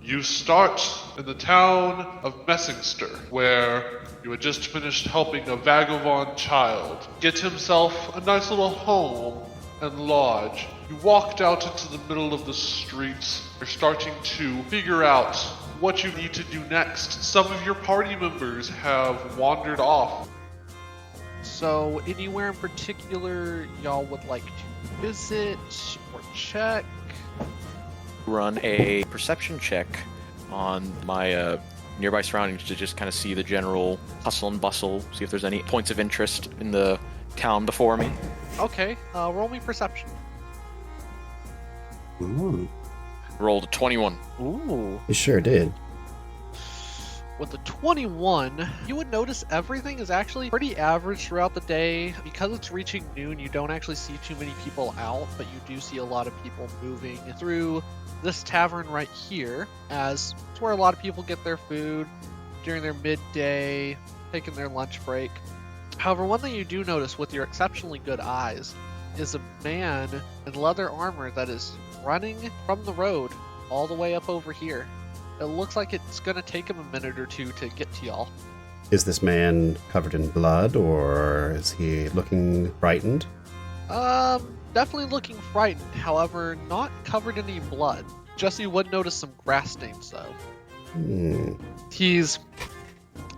You start in the town of Messingster, where you had just finished helping a vagabond child get himself a nice little home and lodge. You walked out into the middle of the streets. You're starting to figure out what you need to do next. Some of your party members have wandered off. So, anywhere in particular y'all would like to visit or check? Run a perception check on my nearby surroundings to just kind of see the general hustle and bustle, see if there's any points of interest in the town before me. Okay, roll me perception. Ooh. Rolled a 21. Ooh. You sure did. With the 21, you would notice everything is actually pretty average throughout the day. Because it's reaching noon, you don't actually see too many people out, but you do see a lot of people moving through this tavern right here, as it's where a lot of people get their food during their midday, taking their lunch break. However, one thing you do notice with your exceptionally good eyes is a man in leather armor that is running from the road all the way up over here. It looks like it's gonna take him a minute or two to get to y'all. Is this man covered in blood, or is he looking frightened? Definitely looking frightened, however, not covered in any blood. Jesse would notice some grass stains, though. He's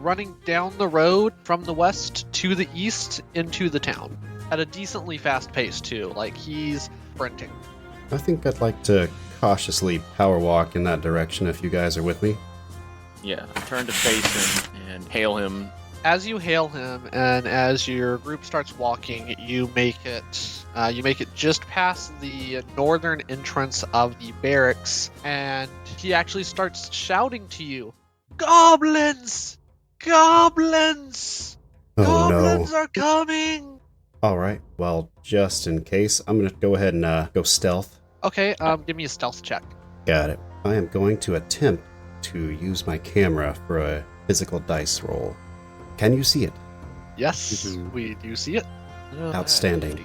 running down the road from the west to the east into the town at a decently fast pace, too. Like, he's sprinting. I think I'd like to cautiously power walk in that direction if you guys are with me. Yeah, I turn to face him and hail him. As you hail him, and as your group starts walking, you make it just past the northern entrance of the barracks, and he actually starts shouting to you, "Goblins! Goblins! Oh, Goblins no. are coming!" Alright, well, just in case, I'm gonna go ahead and go stealth. Okay, give me a stealth check. Got it. I am going to attempt to use my camera for a physical dice roll. Can you see it? Yes, Mhm. we do see it. Outstanding.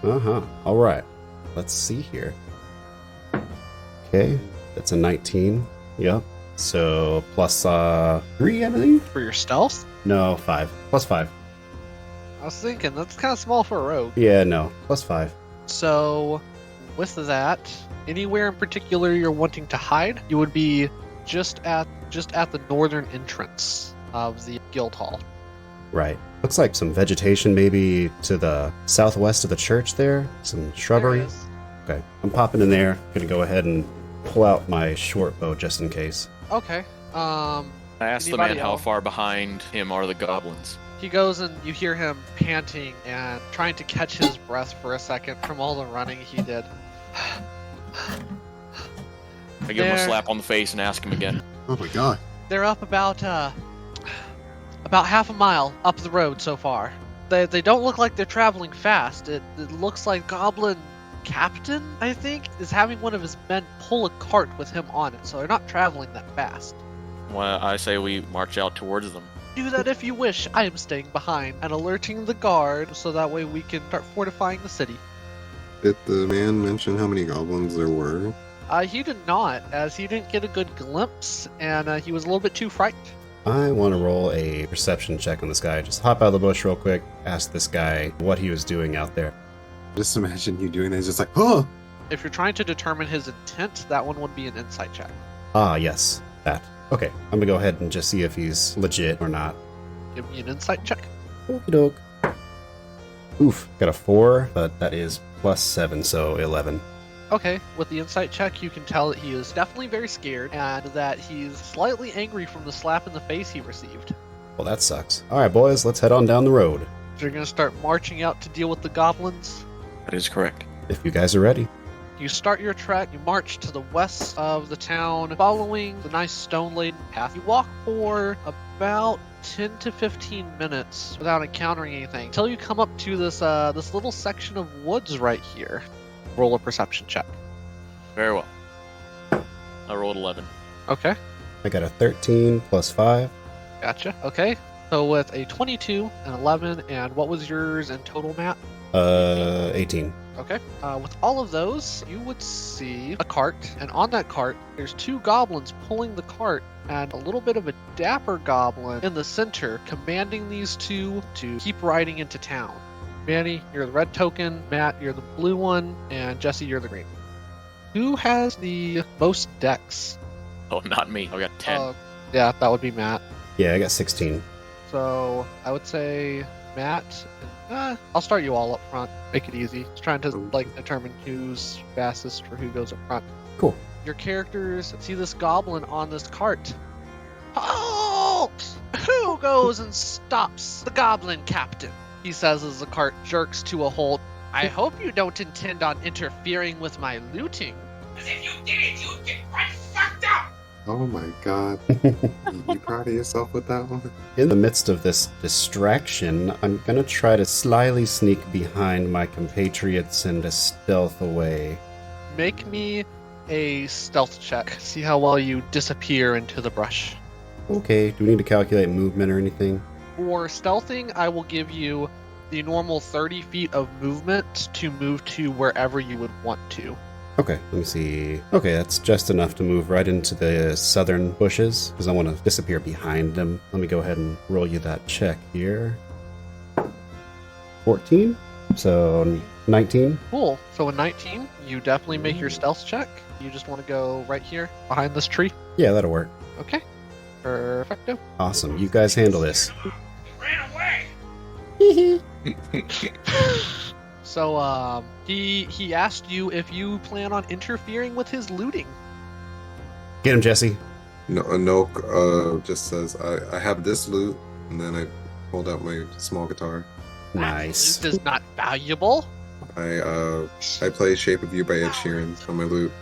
Alright. Let's see here. Okay, that's a 19. Yep. So, plus 3, I believe? For your stealth? No, 5. Plus 5. I was thinking, that's kind of small for a rogue. Yeah, no. Plus 5. So, with that, anywhere in particular you're wanting to hide, you would be just at the northern entrance of the guild hall. Right. Looks like some vegetation maybe to the southwest of the church there. Some shrubbery. There it is. Okay. I'm popping in there. Gonna go ahead and pull out my short bow just in case. Okay. I asked the Anybody man how else? far behind him are the goblins. He goes and you hear him panting and trying to catch his breath for a second from all the running he did. I give him a There. slap on the face and ask him again. Oh my god. They're up about half a mile up the road so far. They don't look like they're traveling fast. It looks like Goblin Captain, I think, is having one of his men pull a cart with him on it, so they're not traveling that fast. Well, I say we march out towards them. Do that if you wish. I am staying behind and alerting the guard so that way we can start fortifying the city. Did the man mention how many goblins there were? He did not, as he didn't get a good glimpse, and he was a little bit too frightened. I want to roll a perception check on this guy. Just hop out of the bush real quick. Ask this guy what he was doing out there. Just imagine you doing that. It's just like, oh! If you're trying to determine his intent, that one would be an insight check. Ah, yes. That. Okay. I'm gonna go ahead and just see if he's legit or not. Give me an insight check. Okie doke. Oof. Got a 4, but that is plus 7, so 11. Okay, with the insight check, you can tell that he is definitely very scared and that he's slightly angry from the slap in the face he received. Well, that sucks. Alright, boys, let's head on down the road. So you're going to start marching out to deal with the goblins. That is correct. If you guys are ready. You start your trek, you march to the west of the town, following the nice stone-laden path. You walk for about 10 to 15 minutes without encountering anything, until you come up to this little section of woods right here. Roll a perception check. Very well. I rolled 11. Okay, I got a 13 plus 5. gotcha. Okay, so with a 22, an 11, and what was yours in total, Matt? 18. Okay. With all of those, you would see a cart, and on that cart, there's 2 goblins pulling the cart, and a little bit of a dapper goblin in the center, commanding these 2 to keep riding into town. Manny, you're the red token. Matt, you're the blue one, and Jesse, you're the green. Who has the most decks? Oh, not me. I got 10. Yeah, that would be Matt. Yeah, I got 16. So I would say Matt. I'll start you all up front. Make it easy. Just trying to determine who's fastest or who goes up front. Cool. Your characters see this goblin on this cart. Halt! Who goes and stops the goblin captain? He says as the cart jerks to a halt. I hope you don't intend on interfering with my looting. Because if you did, you'd get quite fucked up! Oh my god. You proud of yourself with that one? In the midst of this distraction, I'm gonna try to slyly sneak behind my compatriots and to stealth away. Make me a stealth check. See how well you disappear into the brush. Okay, do we need to calculate movement or anything? For stealthing, I will give you the normal 30 feet of movement to move to wherever you would want to. Okay, let me see. Okay, that's just enough to move right into the southern bushes, because I want to disappear behind them. Let me go ahead and roll you that check here. 14? So 19? Cool. So in 19, you definitely make your stealth check. You just want to go right here, behind this tree. Yeah, that'll work. Okay. Perfecto. Awesome, you guys handle this. He ran away! So, he asked you if you plan on interfering with his looting. Get him, Jesse. No, Nulk just says, I have this loot, and then I pulled out my small guitar. Nice. This is not valuable. I play Shape of You by Ed Sheeran on my loot.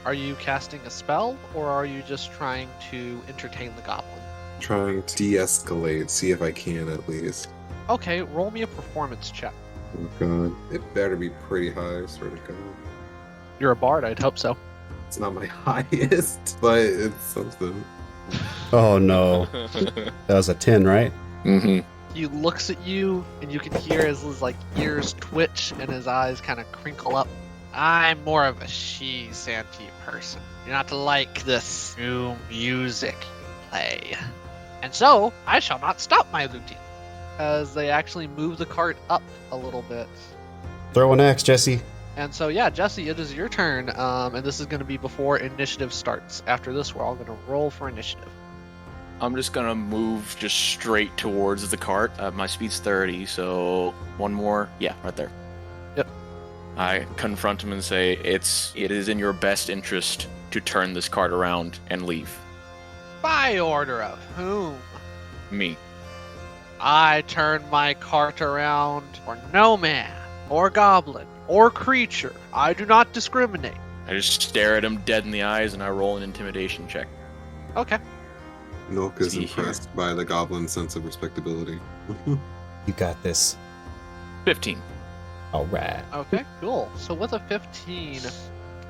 Are you casting a spell, or are you just trying to entertain the goblin? Trying to de-escalate, see if I can at least. Okay, roll me a performance check. Oh god. It better be pretty high, swear to god. You're a bard, I'd hope so. It's not my highest, but it's something. Oh no. That was a 10, right? Mm-hmm. He looks at you, and you can hear his ears twitch and his eyes kind of crinkle up. I'm more of a she-santy person. You're not like this new music you play. And so, I shall not stop my looting. As they actually move the cart up a little bit. Throw an axe, Jesse. And so, yeah, Jesse, it is your turn, and this is going to be before initiative starts. After this, we're all going to roll for initiative. I'm just gonna move just straight towards the cart. My speed's 30, so one more. Yeah, right there. Yep. I confront him and say, it is in your best interest to turn this cart around and leave. By order of whom? Me. I turn my cart around for no man, or goblin, or creature. I do not discriminate. I just stare at him dead in the eyes and I roll an intimidation check. Okay. Nulk is See here. impressed by the goblin's sense of respectability. You got this. 15. Alright. Okay, cool. So with a 15,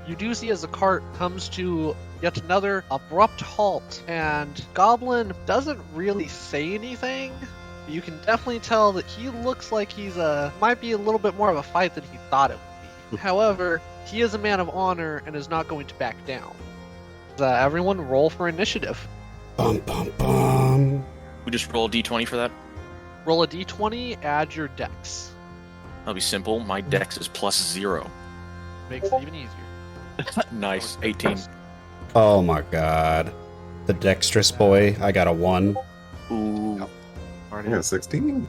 you do see as the cart comes to yet another abrupt halt, and Goblin doesn't really say anything. You can definitely tell that he looks like might be a little bit more of a fight than he thought it would be. However, he is a man of honor and is not going to back down. Everyone roll for initiative. Bum bum bum. We just roll a d20 for that? Roll a d20, add your dex. That'll be simple. My dex is +0. Makes it even easier. Nice. 18. Oh my god. The dexterous boy, I got a 1. Ooh. I got 16.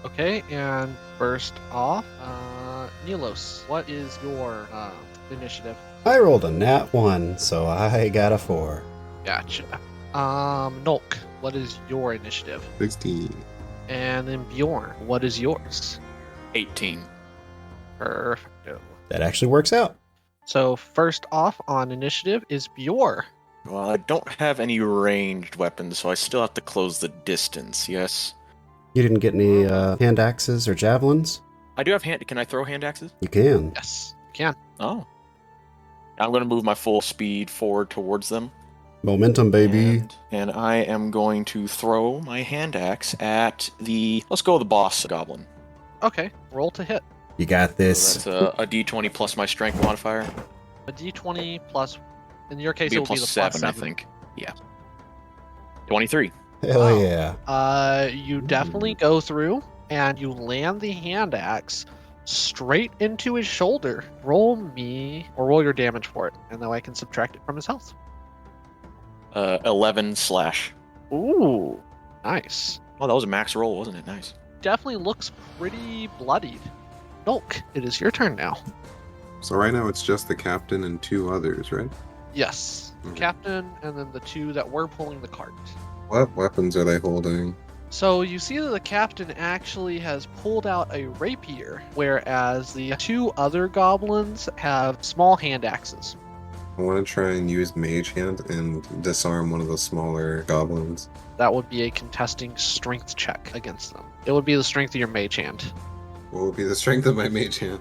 Okay, and first off, Nilos, what is your initiative? I rolled a nat 1, so I got a 4. Gotcha. Nulk, what is your initiative? 16. And then Bjorn, what is yours? 18. Perfecto. That actually works out. So first off on initiative is Bjorr. Well, I don't have any ranged weapons, so I still have to close the distance, yes? You didn't get any hand axes or javelins? I do have Can I throw hand axes? You can. Yes, you can. Oh. I'm going to move my full speed forward towards them. Momentum, baby. And I am going to throw my hand axe at let's go with the boss goblin. Okay, roll to hit. You got So this. that's a d20 plus my strength modifier. A d20 plus, in your case, Be it a will be plus the 7, plus I 7. think. Yeah. 23. Hell Wow. yeah. You definitely go through and you land the hand axe straight into his shoulder. Roll your damage for it, and then I can subtract it from his health. 11 slash. Ooh, nice. Oh, that was a max roll, wasn't it? Nice. Definitely looks pretty bloodied. Nulk, it is your turn now. So right now it's just the captain and 2 others, right? Yes, Okay. captain, and then the 2 that were pulling the cart. What weapons are they holding? So you see that the captain actually has pulled out a rapier, whereas the 2 other goblins have small hand axes. I want to try and use Mage Hand and disarm one of the smaller goblins. That would be a contesting strength check against them. It would be the strength of your mage hand. What will be the strength of my Mage Hand?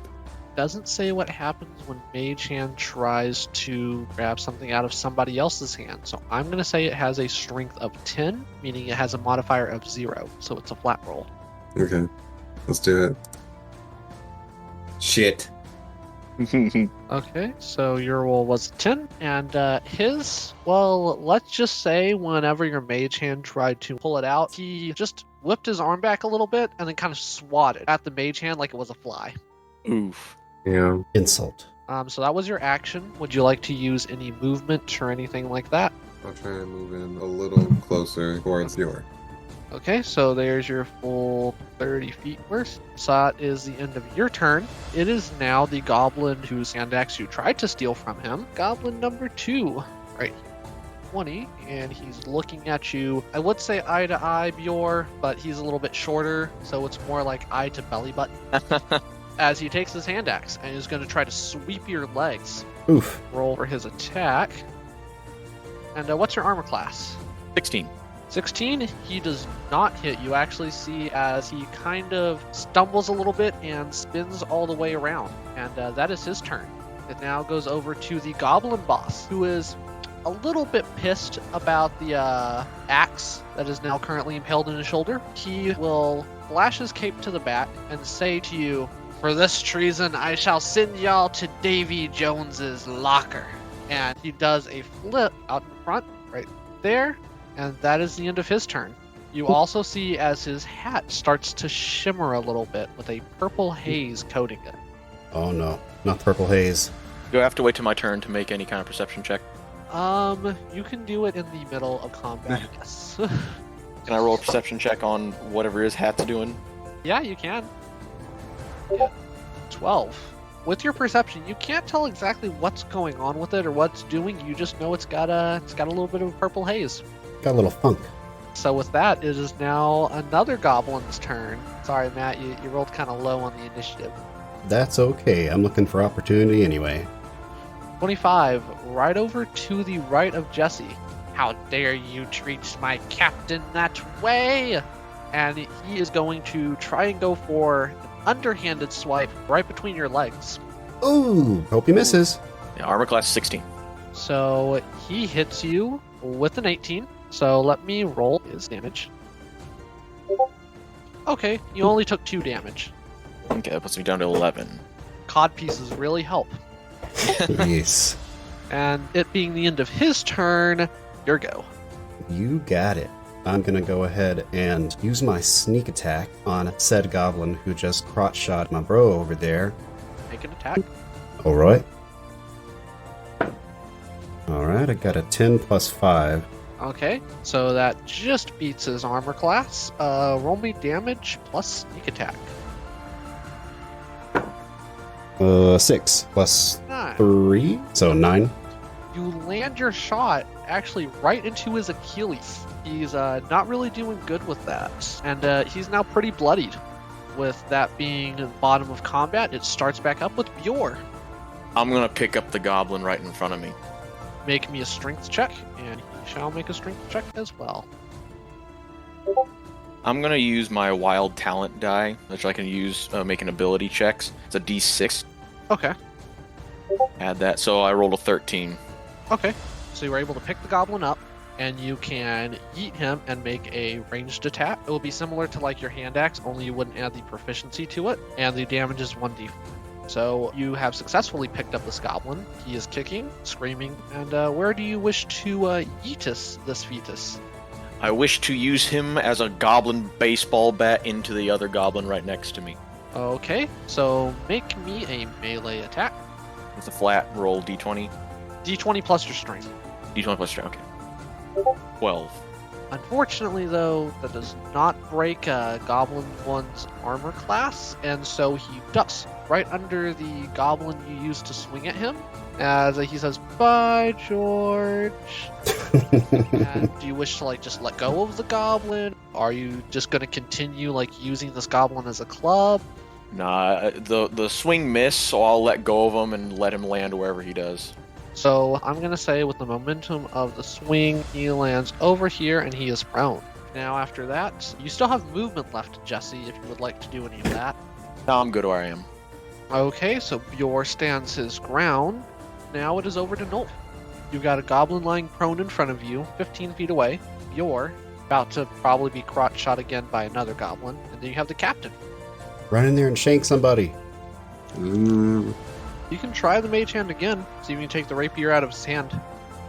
Doesn't say what happens when mage hand tries to grab something out of somebody else's hand. So I'm going to say it has a strength of 10, meaning it has a modifier of 0. So it's a flat roll. Okay, let's do it. Shit. Okay, so your roll was 10, and let's just say whenever your mage hand tried to pull it out, he just whipped his arm back a little bit and then kind of swatted at the mage hand like it was a fly. Oof. Yeah. Insult. So that was your action. Would you like to use any movement or anything like that? I'll try and move in a little closer towards Bjorr. Okay, so there's your full 30 feet worth. So that is the end of your turn. It is now the goblin whose hand axe you tried to steal from him. Goblin number 2, right here. 20, and he's looking at you. I would say eye to eye, Bjorr, but he's a little bit shorter, so it's more like eye to belly button. As he takes his hand axe and is going to try to sweep your legs. Oof. Roll for his attack. And what's your armor class? 16. 16, he does not hit. You actually see as he kind of stumbles a little bit and spins all the way around. And that is his turn. It now goes over to the goblin boss, who is a little bit pissed about the axe that is now currently impaled in his shoulder. He will flash his cape to the back and say to you, "For this treason, I shall send y'all to Davy Jones's locker." And he does a flip out in front, right there. And that is the end of his turn. You also see as his hat starts to shimmer a little bit with a purple haze coating it. Oh no, not purple haze. Do I have to wait till my turn to make any kind of perception check? You can do it in the middle of combat, yes. Can I roll a perception check on whatever his hat's doing? Yeah, you can. Yeah. 12. With your perception, you can't tell exactly what's going on with it or what it's doing. You just know it's got a little bit of a purple haze. Got a little funk. So with that, it is now another goblin's turn. Sorry, Matt, you rolled kind of low on the initiative. That's okay. I'm looking for opportunity anyway. 25, right over to the right of Jesse. How dare you treat my captain that way? And he is going to try and go for an underhanded swipe right between your legs. Ooh, hope he misses. Yeah, armor class 16. So he hits you with an 18. So let me roll his damage. Okay, you only took 2 damage. Okay, that puts me down to 11. Cod pieces really help. Yes. And it being the end of his turn, your go. You got it. I'm gonna go ahead and use my sneak attack on said goblin who just crotch shot my bro over there. Make an attack. Alright. Alright, I got a 10 plus 5. Okay, so that just beats his armor class. Roll me damage plus sneak attack. 6 plus 9. 3, so 9. You land your shot actually right into his Achilles. He's not really doing good with that. And he's now pretty bloodied. With that being the bottom of combat, it starts back up with Bjorr. I'm gonna pick up the goblin right in front of me. Make me a strength check, and he shall make a strength check as well. I'm gonna use my wild talent die, which I can use making ability checks. It's a D6. Okay, Add that, so I rolled a 13. okay. So you were able to pick the goblin up, and you can yeet him and make a ranged attack. It will be similar to like your hand axe, only you wouldn't add the proficiency to it, and the damage is 1d4. So you have successfully picked up this goblin. He is kicking, screaming, and where do you wish to yeetus this fetus? I wish to use him as a goblin baseball bat into the other goblin right next to me. Okay, so make me a melee attack. With a flat roll d20. D20 plus your strength. D20 plus strength, okay. 12. Unfortunately, though, that does not break Goblin 1's armor class, and so he ducks right under the goblin you used to swing at him, as he says, "Bye, George." And do you wish to like just let go of the goblin? Are you just going to continue like using this goblin as a club? Nah, the swing miss, so I'll let go of him and let him land wherever he does. So I'm going to say with the momentum of the swing, he lands over here and he is prone. Now after that, you still have movement left, Jesse, if you would like to do any of that. No, I'm good where I am. Okay, so Bjorr stands his ground. Now it is over to Nulk. You've got a goblin lying prone in front of you, 15 feet away. Bjorr, about to probably be crotch shot again by another goblin. And then you have the captain. Run in there and shank somebody. You can try the mage hand again, see if you can take the rapier out of his hand.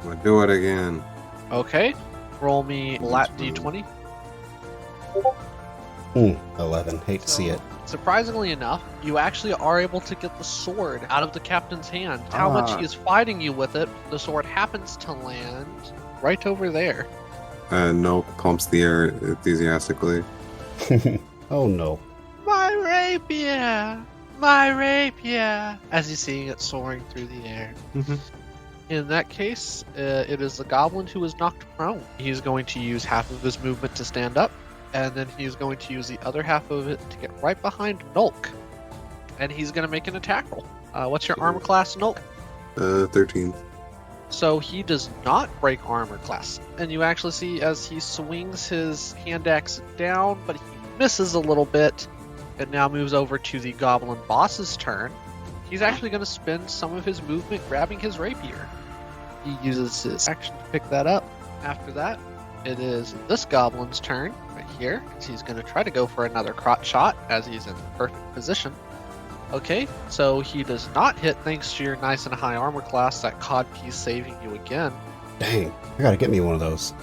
I'll do it again. Okay, roll me lat d20. 11. Hate to see it. Surprisingly enough, you actually are able to get the sword out of the captain's hand. How much he is fighting you with it, the sword happens to land right over there. Nulk pumps the air enthusiastically. Oh no. My rapier! My rapier! As he's seeing it soaring through the air. In that case, it is the goblin who is knocked prone. He's going to use half of his movement to stand up, and then he's going to use the other half of it to get right behind Nulk. And he's going to make an attack roll. What's your armor class, Nulk? 13. So he does not break armor class. And you actually see as he swings his hand axe down, but he misses a little bit. It now moves over to the goblin boss's turn. He's actually going to spend some of his movement grabbing his rapier. He uses his action to pick that up. After that, it is this goblin's turn right here. He's going to try to go for another crotch shot as he's in perfect position. Okay, so he does not hit thanks to your nice and high armor class, that codpiece saving you again. Dang, I gotta get me one of those.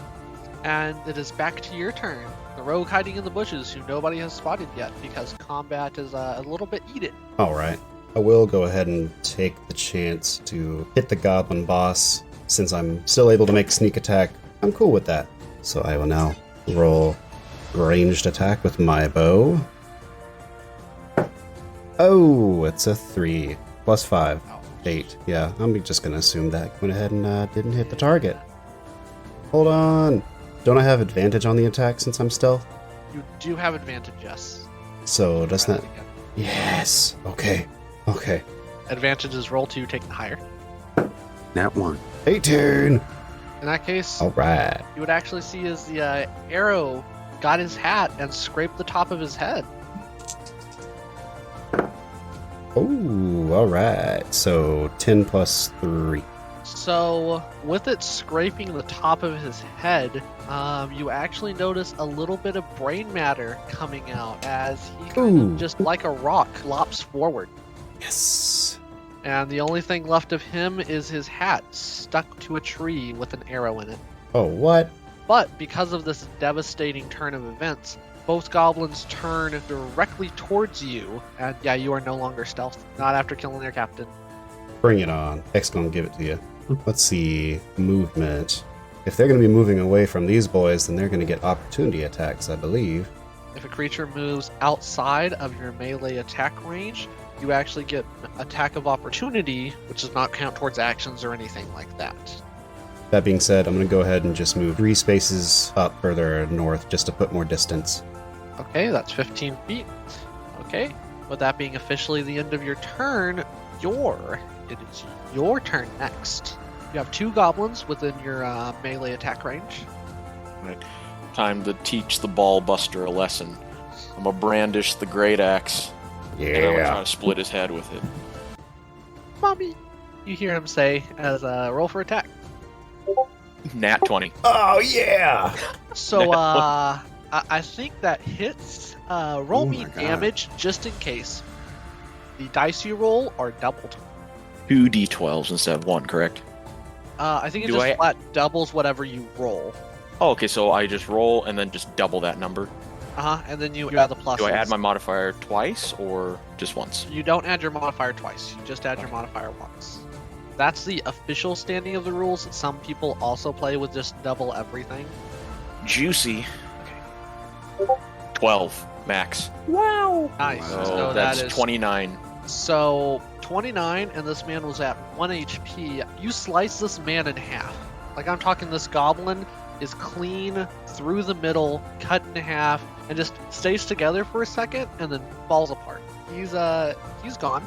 And it is back to your turn. The rogue hiding in the bushes who nobody has spotted yet because combat is a little bit heated. Alright, I will go ahead and take the chance to hit the goblin boss. Since I'm still able to make sneak attack, I'm cool with that. So I will now roll ranged attack with my bow. Oh, it's a 3 plus 5. 8. Yeah, I'm just gonna assume that went ahead and didn't hit the target. Hold on. Don't I have advantage on the attack since I'm stealth? You do have advantage, yes. So doesn't Try that... that again. Yes. Okay. Okay. Advantage is roll 2, take the higher. Nat 1. 18. In that case, Alright. you would actually see as the arrow got his hat and scraped the top of his head. Oh, alright. So 10 plus 3. So, with it scraping the top of his head, you actually notice a little bit of brain matter coming out as he kind Ooh. of just like a rock lops forward. Yes. And the only thing left of him is his hat stuck to a tree with an arrow in it. Oh, what? But because of this devastating turn of events, both goblins turn directly towards you, and yeah, you are no longer stealth. Not after killing their captain. Bring it on. X gonna give it to you. Let's see. Movement. If they're gonna be moving away from these boys, then they're gonna get opportunity attacks, I believe. If a creature moves outside of your melee attack range, you actually get attack of opportunity, which does not count towards actions or anything like that. That being said, I'm gonna go ahead and just move 3 spaces up further north just to put more distance. Okay, that's 15 feet. Okay, with that being officially the end of your turn, it is your turn next. You have 2 goblins within your melee attack range. Time to teach the ball buster a lesson. I'm gonna brandish the great axe, and I'm gonna try to split his head with it. Mommy! You hear him say as a roll for attack. Nat 20. Oh yeah! So, I think that hits. Roll Oh me my God. damage just in case. The dice you roll are doubled. 2 d12s instead of 1, correct? I think it Do just I- flat doubles whatever you roll. Oh, okay, so I just roll and then just double that number. And then you add the pluses. Do I add my modifier twice or just once? You don't add your modifier twice. You just add your modifier once. That's the official standing of the rules. Some people also play with just double everything. Juicy. 12 max. Nice. Wow. So that's that is 29. So 29, and this man was at 1 HP. You slice this man in half. Like I'm talking, this goblin is clean through the middle, cut in half, and just stays together for a second, and then falls apart. He's gone.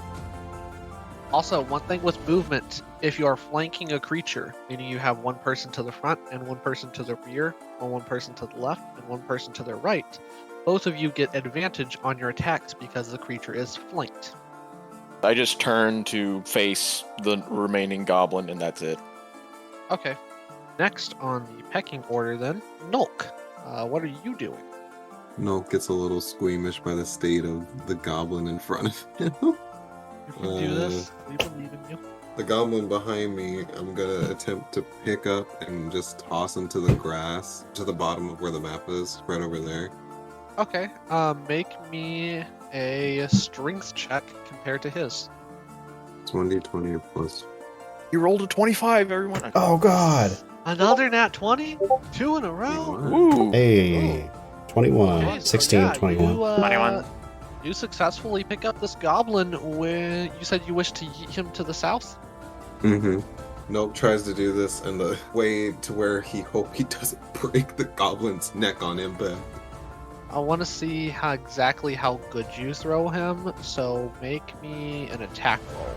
Also, one thing with movement, if you are flanking a creature, meaning you have one person to the front and one person to the rear, or one person to the left and one person to the right, both of you get advantage on your attacks because the creature is flanked. I just turn to face the remaining goblin, and that's it. Okay. Next on the pecking order, then, Nulk. What are you doing? Nulk gets a little squeamish by the state of the goblin in front of him. You can do this. We believe in you. The goblin behind me, I'm gonna attempt to pick up and just toss into the grass to the bottom of where the map is, right over there. Okay. Make me a strength check compared to his. It's 1d20 plus. You rolled a 25, everyone. Oh god! Another nat 20? 2 in a row? Woo! Hey, 21, Okay, so 16, yeah, 21. You, 21. You successfully pick up this goblin when you said you wish to yeet him to the south? Mm-hmm. Nulk tries to do this in the way to where he hope he doesn't break the goblin's neck on impact. I want to see exactly how good you throw him, so make me an attack roll.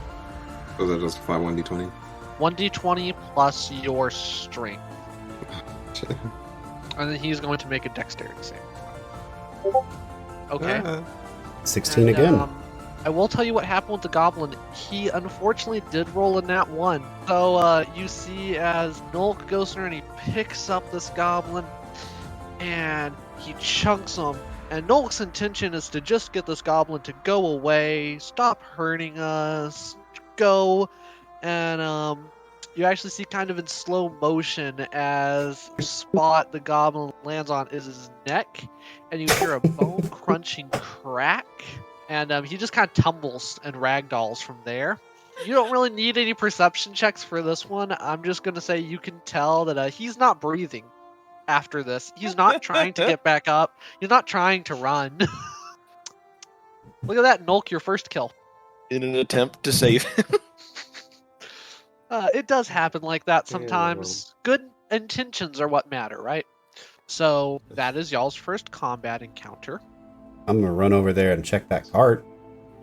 So that just 5 1d20. 1d20 plus your strength. And then he's going to make a dexterity save. Okay. Ah. 16 And, again. I will tell you what happened with the goblin. He unfortunately did roll a nat 1. So you see as Nulk goes through and he picks up this goblin and he chunks him. And Nulk's intention is to just get this goblin to go away, stop hurting us, go. And you actually see kind of in slow motion as the spot the goblin lands on is his neck, and you hear a bone crunching crack, and he just kind of tumbles and ragdolls from there. You don't really need any perception checks for this one. I'm just going to say you can tell that he's not breathing after this. He's not trying to get back up. He's not trying to run. Look at that, Nulk, your first kill. In an attempt to save him. It does happen like that sometimes. Good intentions are what matter, right? So that is y'all's first combat encounter. I'm gonna run over there and check that cart.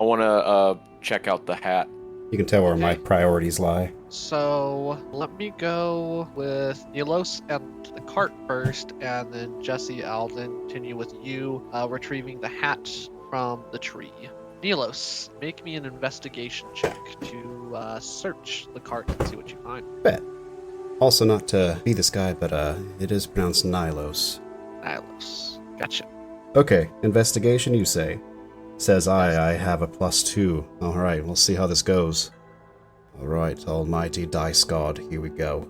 I want to check out the hat. You can tell where my Okay. priorities lie. So let me go with Nilos and the cart first, and then Jesse, I'll then continue with you retrieving the hat from the tree. Nilos, make me an investigation check to search the cart and see what you find. Bet. Also, not to be this guy, but it is pronounced Nilos. Nilos. Gotcha. Okay, investigation, you say? Says I have a +2. Alright, we'll see how this goes. Alright, almighty dice god, here we go.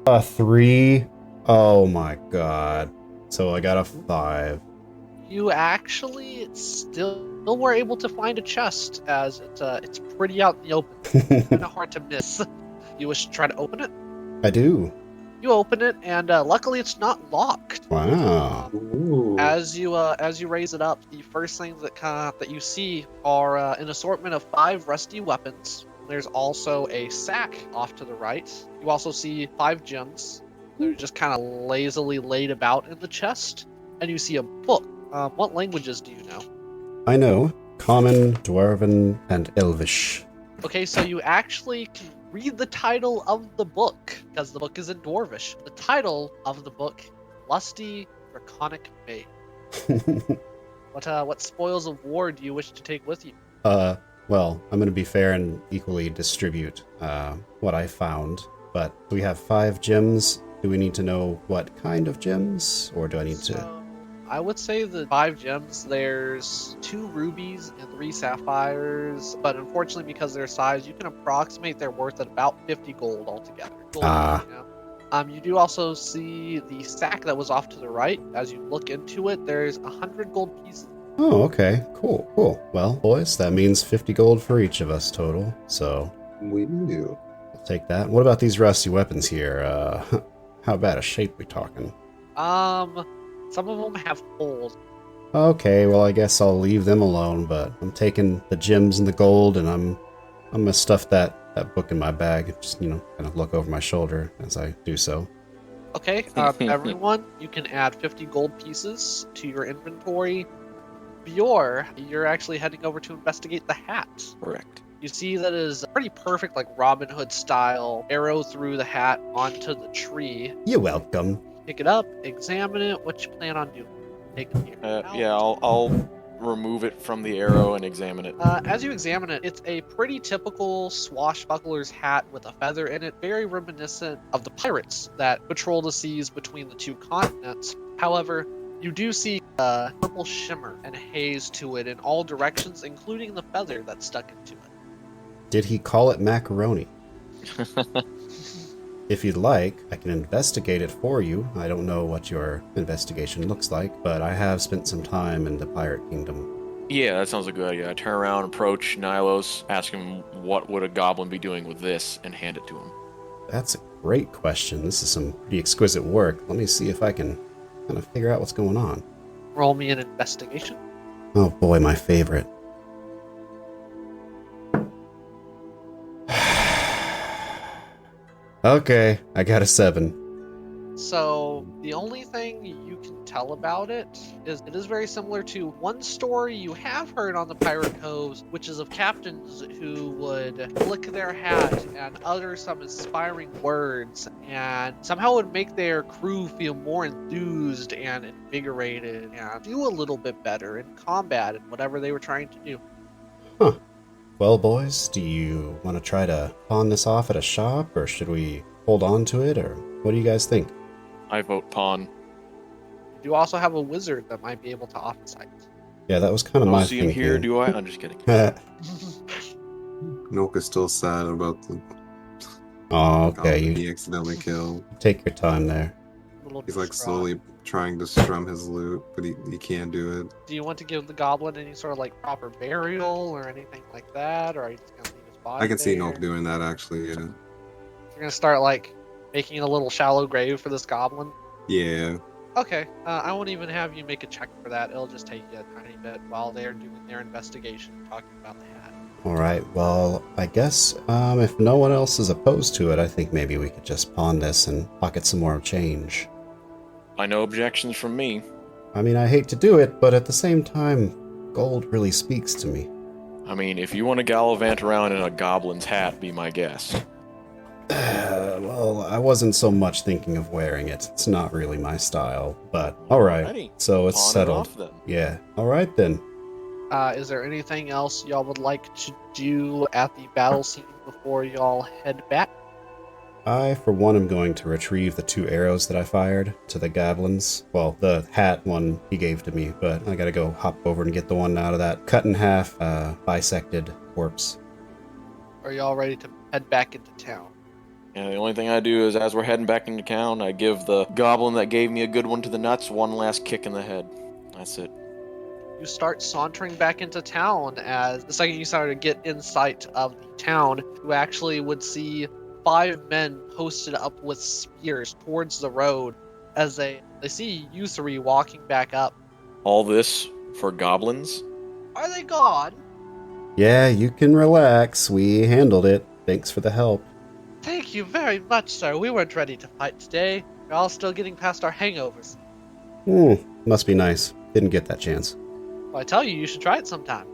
A 3? Oh my god. So I got a 5. You actually still were able to find a chest, as it's pretty out in the open. Kind of hard to miss. You wish to try to open it? I do. You open it, and luckily it's not locked. Wow. Ooh. As you raise it up, the first things that you see are an assortment of 5 rusty weapons. There's also a sack off to the right. You also see 5 gems. They're just kind of lazily laid about in the chest. And you see a book. What languages do you know? I know. Common, Dwarven, and Elvish. Okay, so you actually can read the title of the book, because the book is in Dwarvish. The title of the book, Lusty Draconic Maid. What spoils of war do you wish to take with you? Well, I'm gonna be fair and equally distribute what I found. but we have 5 gems. Do we need to know what kind of gems, or do I need to? So, I would say the 5 gems, there's 2 rubies and 3 sapphires, but unfortunately because of their size, you can approximate their worth at about 50 gold altogether. Ah. You know? You do also see the sack that was off to the right. As you look into it, there's 100 gold pieces. Oh, okay. Cool, cool. Well, boys, that means 50 gold for each of us total, so We do. I'll take that. What about these rusty weapons here? How bad a shape we talking? Some of them have holes. Okay, well, I guess I'll leave them alone, but I'm taking the gems and the gold, and I'm gonna stuff that book in my bag and just, kind of look over my shoulder as I do so. Okay, everyone, you can add 50 gold pieces to your inventory. Bjorr, you're actually heading over to investigate the hat. Correct. You see that is a pretty perfect, like Robin Hood style arrow through the hat onto the tree. You're welcome. Pick it up, examine it. What you plan on doing? Take it here. Yeah, I'll remove it from the arrow and examine it. As you examine it, it's a pretty typical swashbuckler's hat with a feather in it, very reminiscent of the pirates that patrol the seas between the 2 continents. However, you do see a purple shimmer and haze to it in all directions, including the feather that's stuck into it. Did he call it macaroni? If you'd like, I can investigate it for you. I don't know what your investigation looks like, but I have spent some time in the Pirate Kingdom. Yeah, that sounds like a good idea. I turn around, approach Nilos, ask him what would a goblin be doing with this, and hand it to him. That's a great question. This is some pretty exquisite work. Let me see if I can kind of figure out what's going on. Roll me an investigation. Oh boy, my favorite. Okay, I got a 7. So, the only thing you can tell about it is very similar to one story you have heard on the Pirate Coves, which is of captains who would flick their hat and utter some inspiring words, and somehow would make their crew feel more enthused and invigorated and do a little bit better in combat and whatever they were trying to do. Huh. Well, boys, do you want to try to pawn this off at a shop, or should we hold on to it, or what do you guys think? I vote pawn. You do also have a wizard that might be able to offer sight. Yeah, that was kind of I my don't see him thinking. here, do I? I'm just kidding. Nulk is still sad about the Oh, okay, goblin you he accidentally killed. take your time there. Little He's like distraught. slowly trying to strum his lute, but he can't do it. Do you want to give the goblin any sort of like proper burial or anything like that, or are you just gonna leave his body? I can see there? Nulk doing that actually. Yeah. You're gonna start like making a little shallow grave for this goblin. Yeah. Okay, I won't even have you make a check for that. It'll just take you a tiny bit while they're doing their investigation, talking about the hat. All right, well, I guess if no one else is opposed to it, I think maybe we could just pawn this and pocket some more change. I know objections from me. I mean, I hate to do it, but at the same time, gold really speaks to me. I mean, if you want to gallivant around in a goblin's hat, be my guest. Well, I wasn't so much thinking of wearing it. It's not really my style, but alright, Alrighty. so it's Pawn it settled. off, then. Yeah, alright then. Is there anything else y'all would like to do at the battle scene before y'all head back? I, for one, am going to retrieve the 2 arrows that I fired to the goblins. Well, the hat one he gave to me, but I gotta go hop over and get the one out of that cut in half, bisected corpse. Are y'all ready to head back into town? And the only thing I do is, as we're heading back into town, I give the goblin that gave me a good one to the nuts one last kick in the head. That's it. You start sauntering back into town as the second you start to get in sight of the town, you actually would see 5 men posted up with spears towards the road as they see you 3 walking back up. All this for goblins? Are they gone? Yeah, you can relax. We handled it. Thanks for the help. Thank you very much, sir. We weren't ready to fight today. We're all still getting past our hangovers. Must be nice. Didn't get that chance. Well, I tell you, you should try it sometime.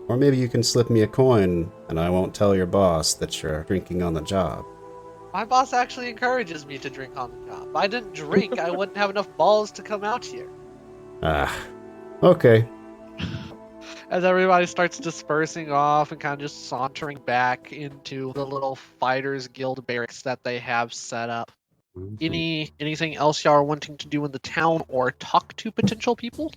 Or maybe you can slip me a coin, and I won't tell your boss that you're drinking on the job. My boss actually encourages me to drink on the job. If I didn't drink, I wouldn't have enough balls to come out here. Ah, okay. As everybody starts dispersing off and kind of just sauntering back into the little fighters guild barracks that they have set up. Anything else y'all are wanting to do in the town or talk to potential people?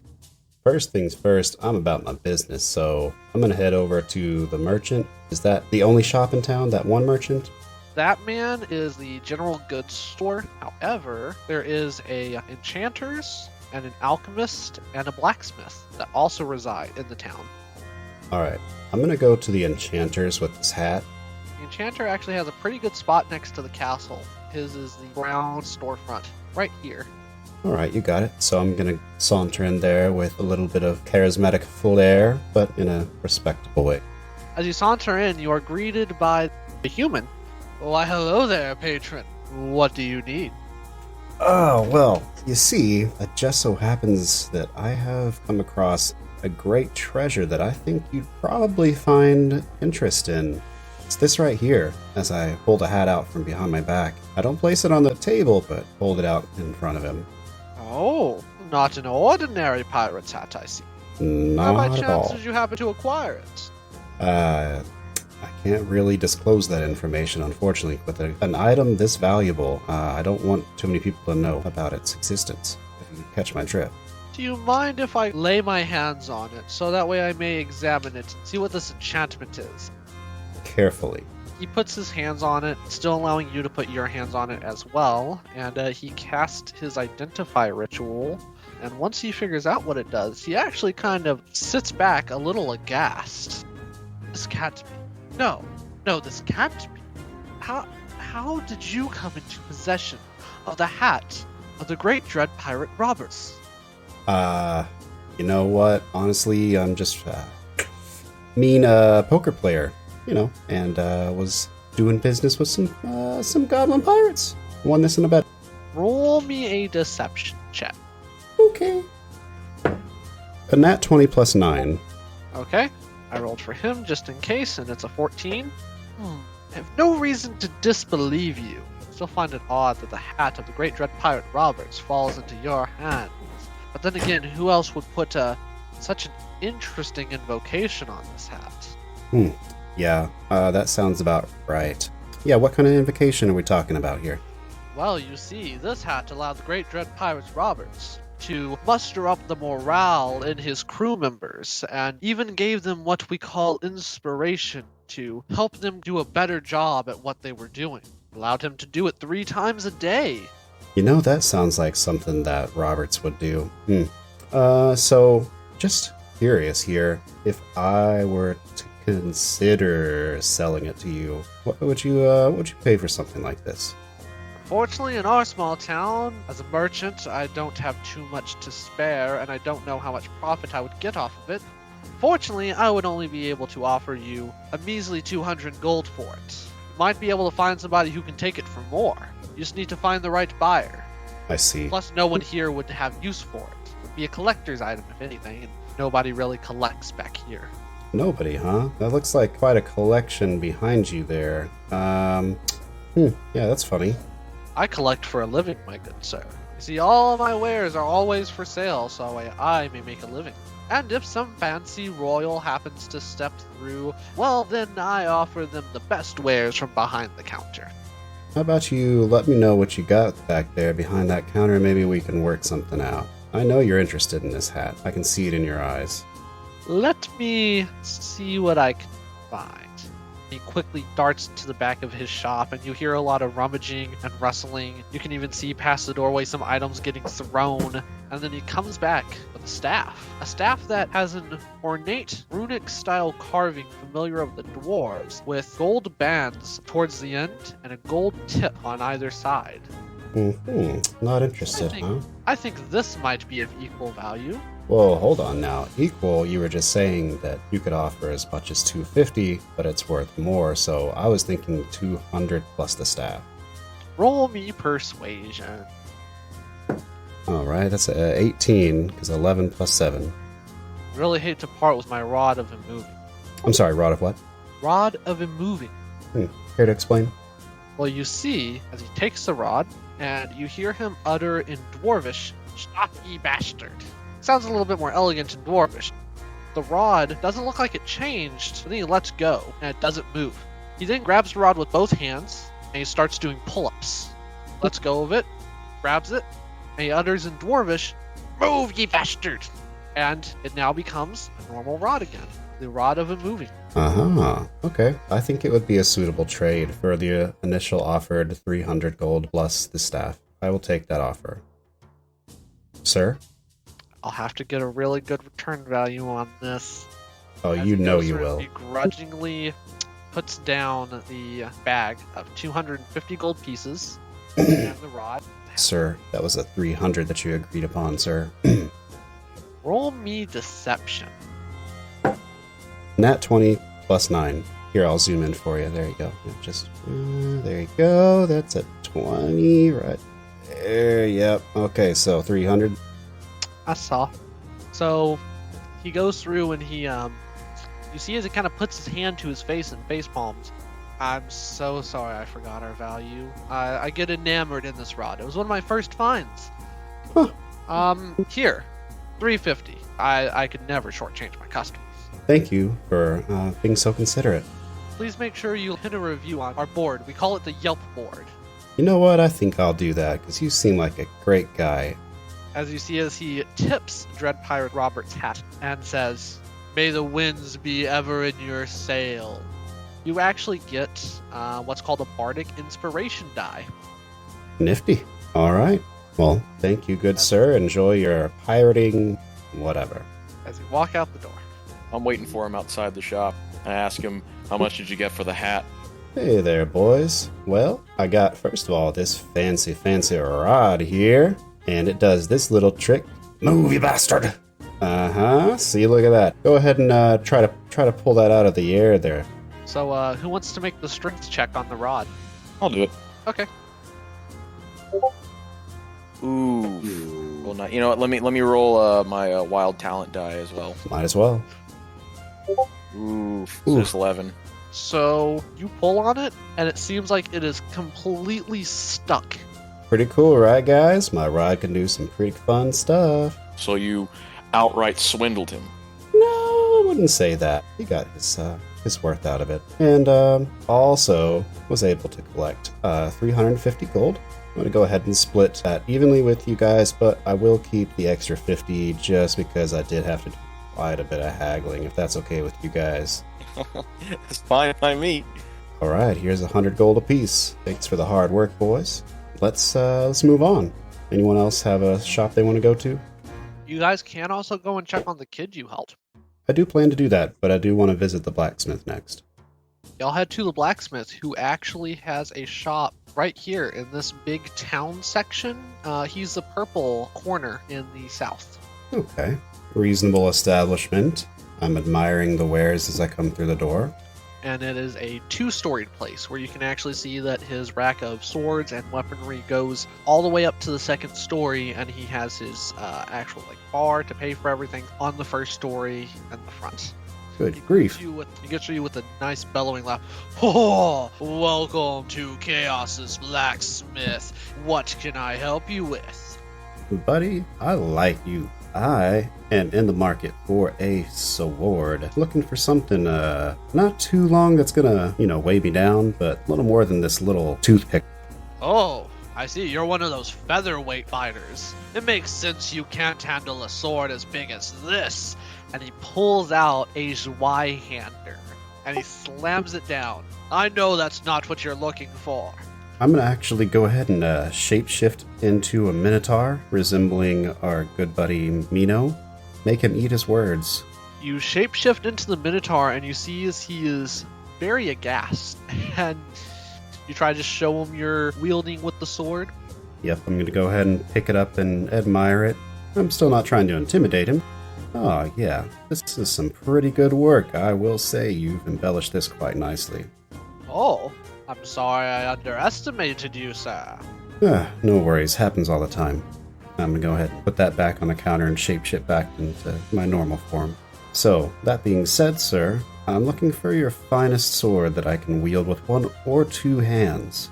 First things first, I'm about my business, so I'm gonna head over to the merchant. Is that the only shop in town, that one merchant? That man is the general goods store. However, there is a Enchanters and an alchemist and a blacksmith that also reside in the town. Alright, I'm gonna go to the Enchanters with this hat. The Enchanter actually has a pretty good spot next to the castle. His is the brown storefront, right here. Alright, you got it. So I'm gonna saunter in there with a little bit of charismatic flair, but in a respectable way. As you saunter in, you are greeted by a human. Why, hello there, patron. What do you need? Oh, well, you see, it just so happens that I have come across a great treasure that I think you'd probably find interest in. It's this right here, as I hold a hat out from behind my back. I don't place it on the table, but hold it out in front of him. Oh, not an ordinary pirate's hat, I see. How Not by at chance all. did you happen to acquire it? I can't really disclose that information, unfortunately, but an item this valuable, I don't want too many people to know about its existence, if you catch my drift. Do you mind if I lay my hands on it, so that way I may examine it and see what this enchantment is? Carefully. He puts his hands on it, still allowing you to put your hands on it as well, and he casts his identify ritual, and once he figures out what it does, he actually kind of sits back a little aghast. This can't be. No, this can't be. How did you come into possession of the hat of the great dread pirate Roberts? You know what? Honestly, I'm just mean poker player, and was doing business with some goblin pirates. Won this in a bet. Roll me a deception check. Okay. A nat 20 plus 9. Okay. I rolled for him just in case, and it's a 14. I have no reason to disbelieve you. I still find it odd that the hat of the great dread pirate Roberts falls into your hands. But then again, who else would put such an interesting invocation on this hat? Yeah, that sounds about right. Yeah, what kind of invocation are we talking about here? Well, you see, this hat allowed the great dread pirates Roberts to muster up the morale in his crew members, and even gave them what we call inspiration to help them do a better job at what they were doing. Allowed him to do it 3 times a day. That sounds like something that Roberts would do. So, just curious here, if I were to consider selling it to you, what would you pay for something like this? Fortunately, in our small town, as a merchant, I don't have too much to spare, and I don't know how much profit I would get off of it. Fortunately, I would only be able to offer you a measly 200 gold for it. You might be able to find somebody who can take it for more. You just need to find the right buyer. I see. Plus, no one here would have use for it. It would be a collector's item, if anything, and nobody really collects back here. Nobody, huh? That looks like quite a collection behind you there. Yeah, that's funny. I collect for a living, my good sir. You see, all of my wares are always for sale, so I may make a living. And if some fancy royal happens to step through, well, then I offer them the best wares from behind the counter. How about you let me know what you got back there behind that counter, and maybe we can work something out. I know you're interested in this hat. I can see it in your eyes. Let me see what I can find. He quickly darts to the back of his shop, and you hear a lot of rummaging and rustling. You can even see past the doorway some items getting thrown. And then he comes back with a staff. A staff that has an ornate runic-style carving familiar of the dwarves, with gold bands towards the end and a gold tip on either side. Not interested, huh? I think this might be of equal value. Well, hold on now. Equal, you were just saying that you could offer as much as 250, but it's worth more, so I was thinking 200 plus the staff. Roll me persuasion. Alright, that's a 18, because 11 plus 7. Really hate to part with my rod of immoving. I'm sorry, rod of what? Rod of immoving. Care to explain? Well, you see, as he takes the rod, and you hear him utter in Dwarvish, "Stop, ye bastard." Sounds a little bit more elegant in Dwarvish. The The rod doesn't look like it changed, but then he lets go, and it doesn't move. He then grabs the rod with both hands, and he starts doing pull-ups. Lets go of it, grabs it, and he utters in Dwarvish, "Move, ye bastard!" And it now becomes a normal rod again. The rod of it moving. Uh-huh. Okay. I think it would be a suitable trade for the initial offered 300 gold plus the staff. I will take that offer. Sir? I'll have to get a really good return value on this. Oh, As you he know goes you through, will. Begrudgingly puts down the bag of 250 gold pieces and the rod. Sir, that was a 300 that you agreed upon, sir. Roll me deception. Nat 20 plus 9. Here, I'll zoom in for you. There you go. There you go. That's a 20 right there. Yep. Okay, so 300. I saw. So he goes through and he, you see as he kind of puts his hand to his face and face palms. I'm so sorry I forgot our value. I get enamored in this rod. It was one of my first finds. Huh. Here, 350. I could never shortchange my customers. Thank you for being so considerate. Please make sure you hit a review on our board. We call it the Yelp board. You know what? I think I'll do that, because you seem like a great guy. As you see as he tips Dread Pirate Robert's hat and says, "May the winds be ever in your sail." You actually get what's called a Bardic Inspiration die. Nifty. All right. Well, thank you, good sir. Enjoy your pirating whatever. As you walk out the door. I'm waiting for him outside the shop. I ask him, how much did you get for the hat? Hey there, boys. Well, I got, first of all, this fancy rod here, and it does this little trick. Move, you bastard! Uh-huh. See, look at that. Go ahead and try to pull that out of the air there. So, who wants to make the strength check on the rod? I'll do it. Okay. Ooh. Well, not. You know what? Let me roll my wild talent die as well. Might as well. Ooh. Just 11. So, you pull on it, and it seems like it is completely stuck. Pretty cool, right, guys? My rod can do some pretty fun stuff. So you outright swindled him. No, I wouldn't say that. He got his worth out of it. And also was able to collect 350 gold. I'm going to go ahead and split that evenly with you guys, but I will keep the extra 50 just because I did have to do quite a bit of haggling, if that's okay with you guys. That's fine by me. All right, here's 100 gold apiece. Thanks for the hard work, boys. Let's move on. Anyone else have a shop they want to go to? You guys can also go and check on the kid you helped. I do plan to do that, but I do want to visit the blacksmith next. Y'all head to the blacksmith, who actually has a shop right here in this big town section. He's the purple corner in the south. Okay. Reasonable establishment. I'm admiring the wares as I come through the door. And it is a two-storied place where you can actually see that his rack of swords and weaponry goes all the way up to the second story, and he has his actual bar to pay for everything on the first story and the front. Good grief. He gets you with a nice bellowing laugh. Oh, welcome to Chaos's Blacksmith. What can I help you with? Buddy, I like you. I am in the market for a sword. Looking for something not too long that's gonna, weigh me down, but a little more than this little toothpick. Oh, I see. You're one of those featherweight fighters. It makes sense you can't handle a sword as big as this. And he pulls out a Zweihander, and he slams it down. I know that's not what you're looking for. I'm gonna actually go ahead and shapeshift into a minotaur, resembling our good buddy Mino. Make him eat his words. You shapeshift into the Minotaur, and you see as he is very aghast. And you try to show him you're wielding with the sword. Yep, I'm gonna go ahead and pick it up and admire it. I'm still not trying to intimidate him. Oh yeah, this is some pretty good work. I will say you've embellished this quite nicely. Oh, I'm sorry I underestimated you, sir. No worries, happens all the time. I'm gonna go ahead and put that back on the counter and shapeshift back into my normal form. So, that being said, sir, I'm looking for your finest sword that I can wield with one or two hands.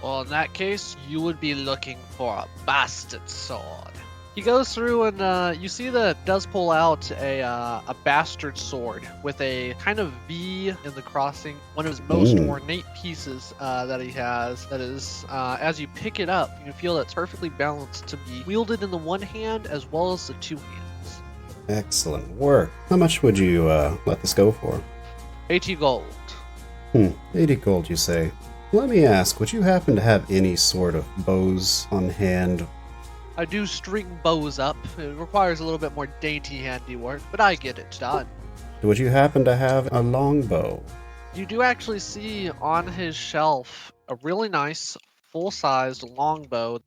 Well, in that case, you would be looking for a bastard sword. He goes through and you see that does pull out a bastard sword with a kind of V in the crossing. One of his most ornate pieces that he has. That is, as you pick it up, you feel it's perfectly balanced to be wielded in the one hand as well as the two hands. Excellent work. How much would you let this go for? 80 gold. 80 gold, you say? Let me ask, would you happen to have any sort of bows on hand? I do string bows up. It requires a little bit more dainty handiwork, but I get it done. Would you happen to have a longbow? You do actually see on his shelf a really nice, full-sized longbow.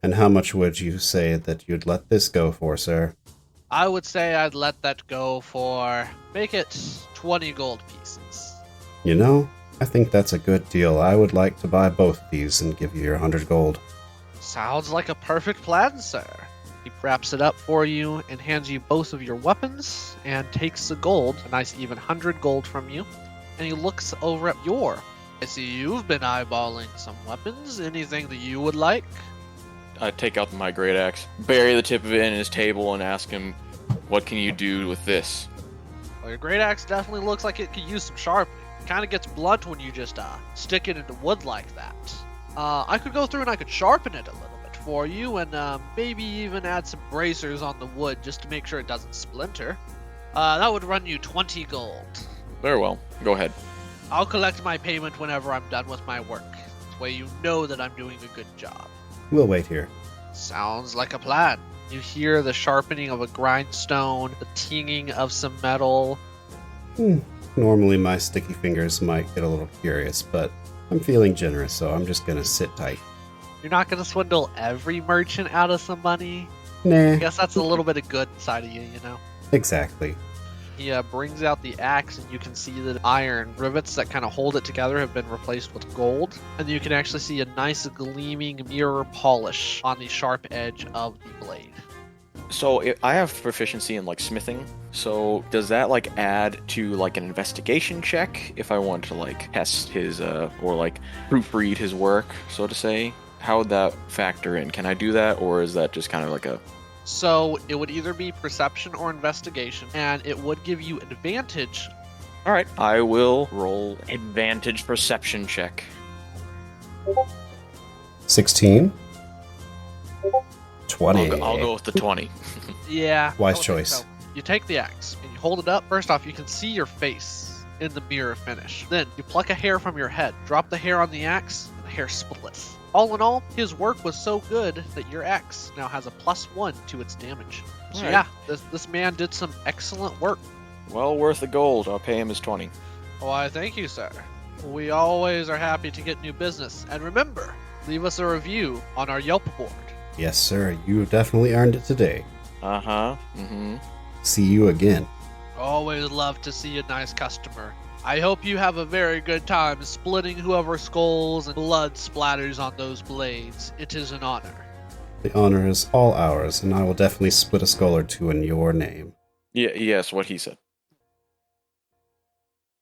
And how much would you say that you'd let this go for, sir? I would say I'd let that go for, make it 20 gold pieces. You know, I think that's a good deal. I would like to buy both of these and give you your 100 gold. Sounds like a perfect plan, sir. He wraps it up for you and hands you both of your weapons and takes the gold, a nice even 100 gold from you. And he looks over at Bjorr. I see you've been eyeballing some weapons. Anything that you would like? I take out my great axe, bury the tip of it in his table, and ask him, "What can you do with this?" Well, your great axe definitely looks like it could use some sharpening. It kind of gets blunt when you just stick it into wood like that. I could go through and I could sharpen it a little bit for you and maybe even add some bracers on the wood just to make sure it doesn't splinter. That would run you 20 gold. Very well. Go ahead. I'll collect my payment whenever I'm done with my work. This way you know that I'm doing a good job. We'll wait here. Sounds like a plan. You hear the sharpening of a grindstone, the tinging of some metal. Normally my sticky fingers might get a little curious, but I'm feeling generous, so I'm just gonna sit tight. You're not going to swindle every merchant out of some money. Nah. I guess that's a little bit of good side of you, you know? Exactly. He brings out the axe, and you can see that iron rivets that kind of hold it together have been replaced with gold. And you can actually see a nice gleaming mirror polish on the sharp edge of the blade. So I have proficiency in like smithing. So does that like add to like an investigation check if I want to like test his or like proofread his work, so to say? How would that factor in? Can I do that, or is that just kind of like a... So it would either be perception or investigation, and it would give you advantage. All right, I will roll advantage perception check. 16. 20. I'll go with the 20. Yeah. Wise I would think choice. so. You take the axe and you hold it up. First off, you can see your face in the mirror finish. Then you pluck a hair from your head, drop the hair on the axe, and the hair splits. All in all, his work was so good that your axe now has a +1 to its damage. So Alright. yeah, this man did some excellent work. Well worth the gold. I'll pay him his 20. Why, thank you, sir. We always are happy to get new business. And remember, leave us a review on our Yelp board. Yes, sir. You definitely earned it today. Uh-huh. Mm-hmm. See you again. Always love to see a nice customer. I hope you have a very good time splitting whoever skulls and blood splatters on those blades. It is an honor. The honor is all ours, and I will definitely split a skull or two in your name. Yeah, yes, what he said.